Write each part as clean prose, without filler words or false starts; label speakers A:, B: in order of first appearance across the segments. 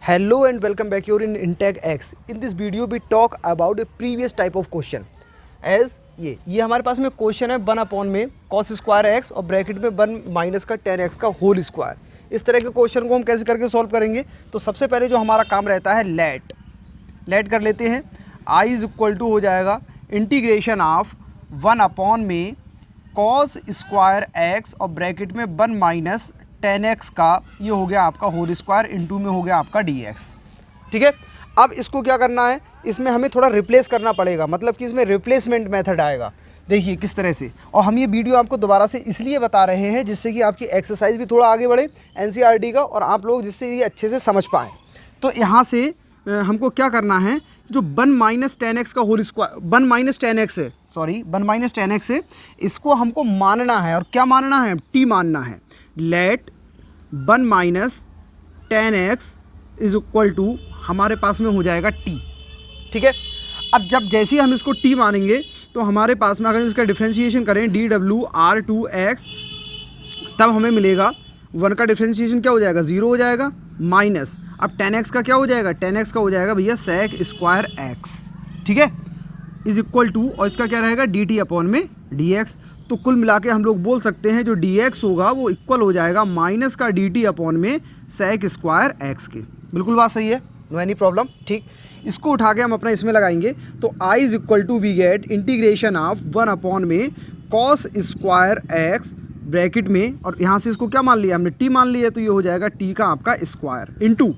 A: Hello and welcome back. You're in Intech X. In this video we talk about a previous type of question. As ये हमारे पास में question है 1 में cos square x और bracket में 1 minus का tan x का होल स्क्वायर। इस तरह के क्वेश्चन को हम कैसे करके सॉल्व करेंगे। तो सबसे पहले जो हमारा काम रहता है लेट कर लेते हैं। I इज इक्वल टू हो जाएगा इंटीग्रेशन ऑफ 1 में cos स्क्वायर एक्स और ब्रैकेट में 1 माइनस tan x का ये हो गया आपका होल स्क्वायर इनटू में हो गया आपका dx। ठीक है, अब इसको क्या करना है, इसमें हमें थोड़ा रिप्लेस करना पड़ेगा, मतलब कि इसमें रिप्लेसमेंट मेथड आएगा। देखिए किस तरह से, और हम ये वीडियो आपको दोबारा से इसलिए बता रहे हैं जिससे कि आपकी एक्सरसाइज भी थोड़ा आगे बढ़े एनसीईआरटी का, और आप लोग जिससे ये अच्छे से समझ पाएँ। तो यहाँ से हमको क्या करना है, जो 1 माइनस tan x का whole square 1 minus tan x है, इसको हमको मानना है। और क्या मानना है, t मानना है। Let 1 minus tan x is equal to हमारे पास में हो जाएगा t। ठीक है, अब जब जैसे ही हम इसको t मानेंगे तो हमारे पास में अगर इसका डिफ्रेंशिएशन करें dwr2x, तब हमें मिलेगा 1 का डिफ्रेंशिएशन क्या हो जाएगा, 0 हो जाएगा, माइनस अब tan x का क्या हो जाएगा, tan x का हो जाएगा भैया sec स्क्वायर x। ठीक है, इज इक्वल टू, और इसका क्या रहेगा dt अपॉन में dx। तो कुल मिला के हम लोग बोल सकते हैं जो dx होगा वो इक्वल हो जाएगा माइनस का dt अपॉन में sec स्क्वायर x के। बिल्कुल बात सही है, नो एनी प्रॉब्लम। ठीक, इसको उठा के हम अपना इसमें लगाएंगे तो I is equal to we get integration of 1 में cos स्क्वायर x ब्रैकेट में, और यहाँ से इसको क्या मान लिया हमने, t मान लिया, तो ये हो जाएगा t का आपका स्क्वायर इनटू,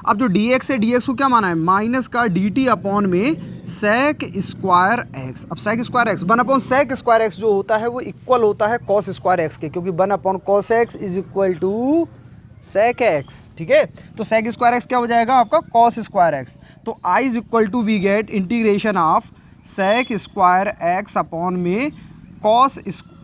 A: अब जो dx है dx को क्या माना है, माइनस का dt अपॉन में sec स्क्वायर x। अब sec square x 1 upon sec square x जो होता है वो इक्वल होता है cos स्क्वायर x के, क्योंकि 1 upon cos x is equal to sec x। ठीक है, तो sec स्क्वायर x क्या हो जाएगा आपका cos स्क्वायर x। तो I is equal to we get integration of sec square x upon में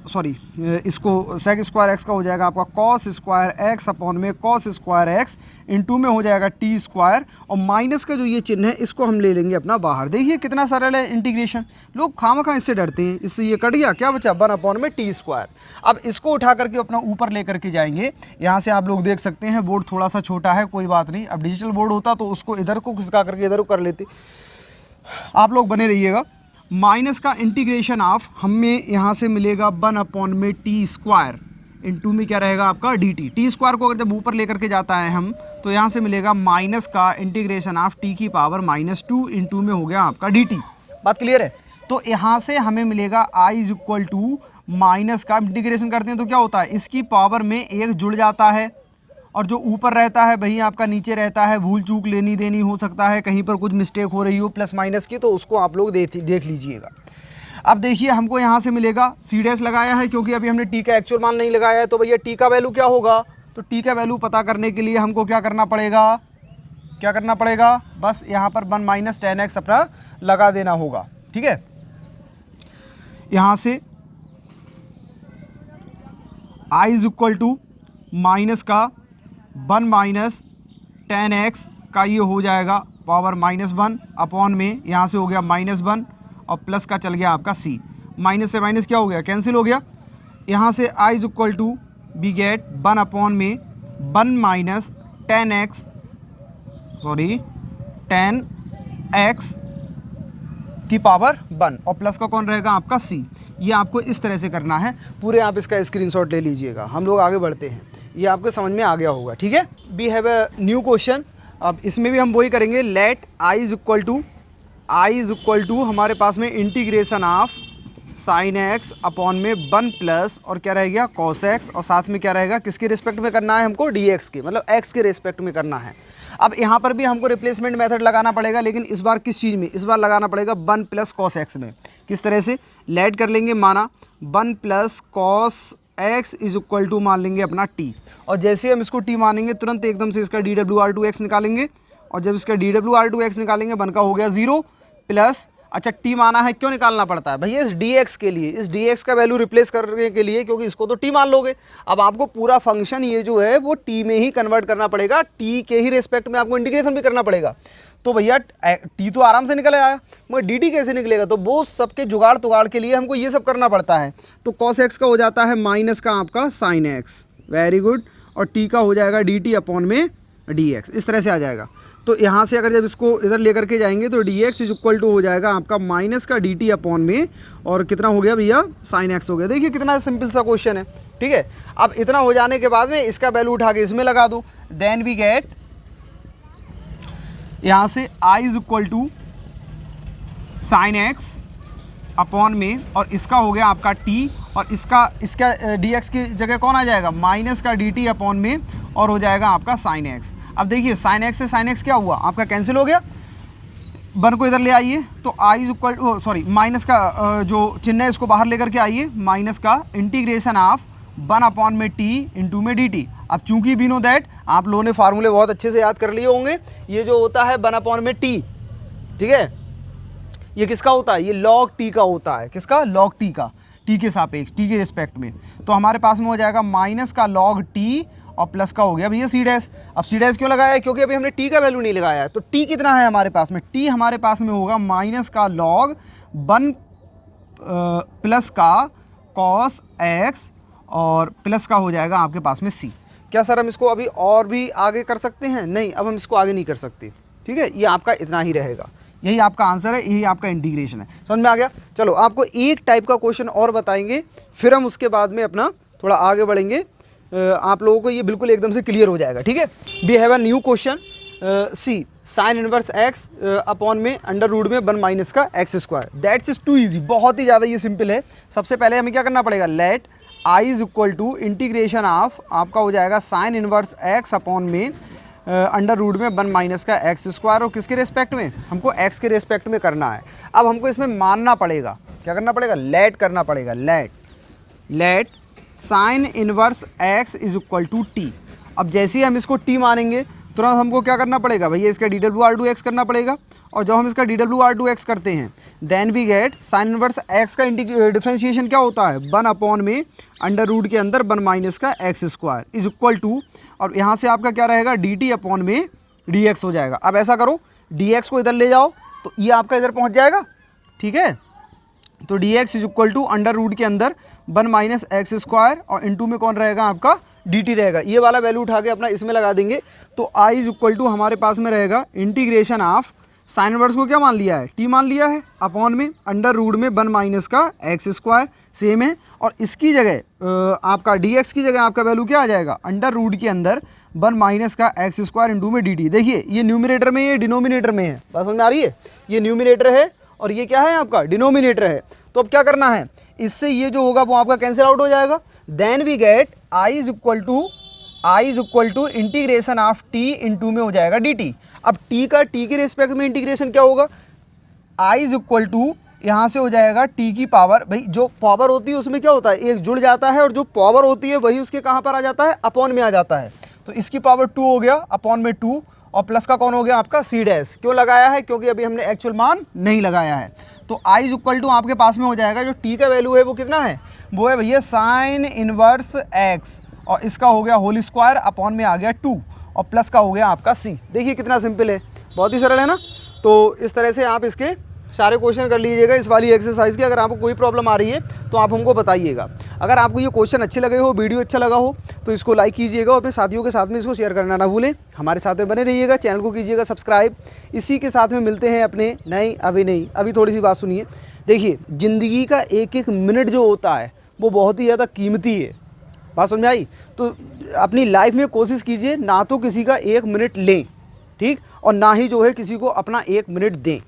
A: इसको sec स्क्वायर x का हो जाएगा आपका cos स्क्वायर x अपॉन में cos स्क्वायर x इनटू में हो जाएगा t स्क्वायर, और माइनस का जो ये चिन्ह है इसको हम ले लेंगे अपना बाहर। देखिए कितना सरल है इंटीग्रेशन, लोग खामखा इससे डरते हैं। इससे ये कट गया, क्या बचा 1 अपॉन में t स्क्वायर। अब इसको उठा करके अपना ऊपर लेकर के जाएंगे। यहाँ से आप लोग देख सकते हैं बोर्ड थोड़ा सा छोटा है, कोई बात नहीं। अब डिजिटल बोर्ड होता तो उसको इधर को खिसका करके इधर को कर लेते। आप लोग बने रहिएगा। माइनस का इंटीग्रेशन ऑफ हमें यहाँ से मिलेगा 1 अपॉन में टी स्क्वायर इनटू में क्या रहेगा आपका dt। टी स्क्वायर को अगर जब ऊपर लेकर के जाता है हम, तो यहाँ से मिलेगा माइनस का इंटीग्रेशन ऑफ t की पावर -2 इनटू में हो गया आपका dt। बात क्लियर है। तो यहाँ से हमें मिलेगा I is equal to minus का इंटीग्रेशन करते हैं तो क्या होता है, इसकी पावर में 1 जुड़ जाता है, और जो ऊपर रहता है वही आपका नीचे रहता है। भूल चूक लेनी देनी हो सकता है, कहीं पर कुछ मिस्टेक हो रही हो प्लस माइनस की, तो उसको आप लोग देख लीजिएगा। अब देखिए हमको यहाँ से मिलेगा c डैश लगाया है क्योंकि अभी हमने t का एक्चुअल मान नहीं लगाया है। तो भैया t का वैल्यू क्या होगा, तो t का वैल्यू पता करने के लिए हमको क्या करना पड़ेगा, बस यहाँ पर 1 माइनस tan x अपना लगा देना होगा। ठीक है, यहाँ से I is equal to minus का 1 माइनस tan x का ये हो जाएगा पावर -1 अपॉन में यहाँ से हो गया -1 और प्लस का चल गया आपका c। माइनस से माइनस क्या हो गया, कैंसिल हो गया। यहाँ से I is equal to we get 1 upon में 1 माइनस tan x की पावर 1 और प्लस का कौन रहेगा आपका c। ये आपको इस तरह से करना है पूरे, आप इसका स्क्रीनशॉट ले लीजिएगा। हम लोग आगे बढ़ते हैं, ये आपको समझ में आ गया होगा। ठीक है, we have a new question. अब इसमें भी हम वही करेंगे, let I is equal to हमारे पास में integration of sine x upon में 1 प्लस और क्या रह गया cos x, और साथ में क्या रहेगा, किसके रिस्पेक्ट में करना है हमको, dx के, मतलब x के रिस्पेक्ट में करना है। अब यहाँ पर भी हमको रिप्लेसमेंट मेथड लगाना पड़ेगा, लेकिन इस बार किस चीज़ में, इस बार लगाना पड़ेगा 1 प्लस cos x में। किस तरह से, लेट कर लेंगे, माना 1 plus cos x is equal to मान लेंगे अपना t, और जैसे हम इसको t मानेंगे तुरंत एकदम से इसका dwr2x निकालेंगे, और जब इसका dwr2x निकालेंगे 1 का हो गया 0 प्लस, अच्छा t माना है, क्यों निकालना पड़ता है भैया, इस dx के लिए, इस dx का वैल्यू रिप्लेस करने के लिए, क्योंकि इसको तो t मान लोगे। अब आपको पूरा फंक्शन ये जो है वो t में ही कन्वर्ट करना पड़ेगा, t के ही रिस्पेक्ट में आपको इंटीग्रेशन भी करना पड़ेगा। तो भैया t तो आराम से निकल आया, मगर dt कैसे निकलेगा, तो वो सबके जुगाड़ तुगाड़ के लिए हमको ये सब करना पड़ता है। तो cos x का हो जाता है माइनस का आपका sin x, वेरी गुड, और t का हो जाएगा dt अपॉन में dx, इस तरह से आ जाएगा। तो यहाँ से अगर जब इसको इधर लेकर के जाएंगे तो dx इज इक्वल टू हो जाएगा आपका माइनस का dt अपॉन में, और कितना हो गया भैया, sin x हो गया। देखिए कितना सिंपल सा क्वेश्चन है, ठीक है। अब इतना हो जाने के बाद में इसका वैल्यू उठा के इसमें लगा दो, देन वी गेट यहाँ से i is equal to sin x upon में, और इसका हो गया आपका t, और इसका dx की जगह कौन आ जाएगा, माइनस का dt अपॉन में, और हो जाएगा आपका sin x। अब देखिए sin x से sin x क्या हुआ, आपका कैंसिल हो गया, वन को इधर ले आइए तो i is equal sorry minus का जो चिन्ह है इसको बाहर लेकर के आइए, माइनस का इंटीग्रेशन ऑफ 1 अपॉन में t इंटू में dt। अब चूंकि वी नो दैट, आप लोगों ने फार्मूले बहुत अच्छे से याद कर लिए होंगे, ये जो होता है 1 अपॉन में t, ठीक है, ये किसका होता है, ये log t का होता है, किसका, log t का, t के सापेक्ष, t के रिस्पेक्ट में। तो हमारे पास में हो जाएगा माइनस का log t और प्लस का हो गया भैया c डैश। अब c डैश क्यों लगाया है, क्योंकि अभी हमने t का वैल्यू नहीं लगाया है। तो t कितना है हमारे पास में, t हमारे पास में होगा माइनस का log 1 प्लस का cos x, और प्लस का हो जाएगा आपके पास में c। क्या सर हम इसको अभी और भी आगे कर सकते हैं, नहीं, अब हम इसको आगे नहीं कर सकते, ठीक है, ये आपका इतना ही रहेगा, यही आपका आंसर है, यही आपका इंटीग्रेशन है। समझ में आ गया। चलो आपको एक टाइप का क्वेश्चन और बताएंगे, फिर हम उसके बाद में अपना थोड़ा आगे बढ़ेंगे, आप लोगों को ये बिल्कुल एकदम से क्लियर हो जाएगा, ठीक है। We have a new question, see sine inverse X upon में अंडर रूट में 1 माइनस का X square, that's is too easy, बहुत ही ज़्यादा ये सिंपल है। सबसे पहले हमें क्या करना पड़ेगा, let I is equal to integration of आपका हो जाएगा साइन इनवर्स एक्स अपॉन में अंडर रूट में 1 माइनस का एक्स स्क्वायर, और किसके रेस्पेक्ट में, हमको एक्स के रेस्पेक्ट में करना है। अब हमको इसमें मानना पड़ेगा, क्या करना पड़ेगा, लेट करना पड़ेगा, let sine inverse X is equal to T. अब जैसे ही हम इसको टी मानेंगे तुरंत हमको क्या करना पड़ेगा भैया, इसका dw/r2x करना पड़ेगा, और जब हम इसका dw/r2x करते हैं then we get sine inverse X का डिफ्रेंशिएशन क्या होता है, 1 अपॉन में अंडर रूट के अंदर 1 माइनस का X square is equal to, और यहाँ से आपका क्या रहेगा, dt अपॉन में dx हो जाएगा। अब ऐसा करो, dx को इधर ले जाओ तो ये आपका इधर पहुँच जाएगा, ठीक है। तो dx is equal to under root के अंदर 1 माइनस एक्स स्क्वायर, और इनटू में कौन रहेगा आपका, dt रहेगा। ये वाला वैल्यू उठा के अपना इसमें लगा देंगे, तो i इज इक्वल टू हमारे पास में रहेगा इंटीग्रेशन ऑफ साइन इनवर्स को क्या मान लिया है, t मान लिया है, अपॉन में अंडर रूट में 1 माइनस का एक्स स्क्वायर सेम है, और इसकी जगह आपका dx की जगह आपका वैल्यू क्या आ जाएगा, अंडर रूट के अंदर 1 माइनस का एक्स स्क्वायर इंटू में dt। देखिए ये न्यूमिनेटर में, ये डिनोमिनेटर में है, बात समझ में आ रही है, ये न्यूमिनेटर है और ये क्या है आपका डिनोमिनेटर है। तो अब क्या करना है, इससे ये जो होगा वो आपका कैंसिल आउट हो जाएगा, then we get i is equal to integration of t into में हो जाएगा dt। अब t का t के रिस्पेक्ट में इंटीग्रेशन क्या होगा, i इज इक्वल टू यहाँ से हो जाएगा t की पावर, भाई जो पावर होती है उसमें क्या होता है, एक जुड़ जाता है, और जो पावर होती है वही उसके कहाँ पर आ जाता है, अपॉन में आ जाता है। तो इसकी पावर 2 हो गया, अपॉन में 2, और प्लस का कौन हो गया आपका c डैश। क्यों लगाया है, क्योंकि अभी हमने एक्चुअल मान नहीं लगाया है। तो i इज इक्वल टू आपके पास में हो जाएगा, जो t का वैल्यू है वो कितना है, वो है भैया साइन इनवर्स x, और इसका हो गया होल स्क्वायर, अपॉन में आ गया 2, और प्लस का हो गया आपका c। देखिए कितना सिंपल है, बहुत ही सरल है ना। तो इस तरह से आप इसके सारे क्वेश्चन कर लीजिएगा इस वाली एक्सरसाइज की। अगर आपको कोई प्रॉब्लम आ रही है तो आप हमको बताइएगा। अगर आपको ये क्वेश्चन अच्छे लगे हो, वीडियो अच्छा लगा हो, तो इसको लाइक कीजिएगा, और अपने साथियों के साथ में इसको शेयर करना ना भूलें। हमारे साथ में बने रहिएगा, चैनल को कीजिएगा सब्सक्राइब। इसी के साथ में मिलते हैं अपने अभी थोड़ी सी बात सुनिए। देखिए ज़िंदगी का एक एक मिनट जो होता है वो बहुत ही ज़्यादा कीमती है, बात समझ में आई। तो अपनी लाइफ में कोशिश कीजिए ना तो किसी का 1 मिनट लें, ठीक, और ना ही जो है किसी को अपना 1 मिनट दें,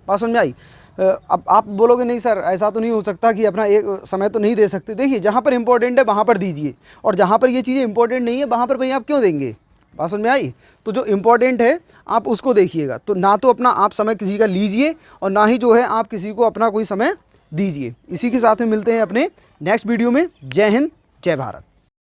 A: बात समझ में आई। अब आप बोलोगे नहीं सर ऐसा तो नहीं हो सकता कि अपना एक समय तो नहीं दे सकते। देखिए जहाँ पर इंपॉर्टेंट है वहाँ पर दीजिए, और जहाँ पर ये चीज़ें इंपॉर्टेंट नहीं है वहाँ पर भाई आप क्यों देंगे, बात समझ में आई। तो जो इंपॉर्टेंट है आप उसको देखिएगा। तो ना तो अपना आप समय किसी का लीजिए, और ना ही जो है आप किसी को अपना कोई समय दीजिए। इसी के साथ में मिलते हैं अपने नेक्स्ट वीडियो में। जय हिंद, जय भारत।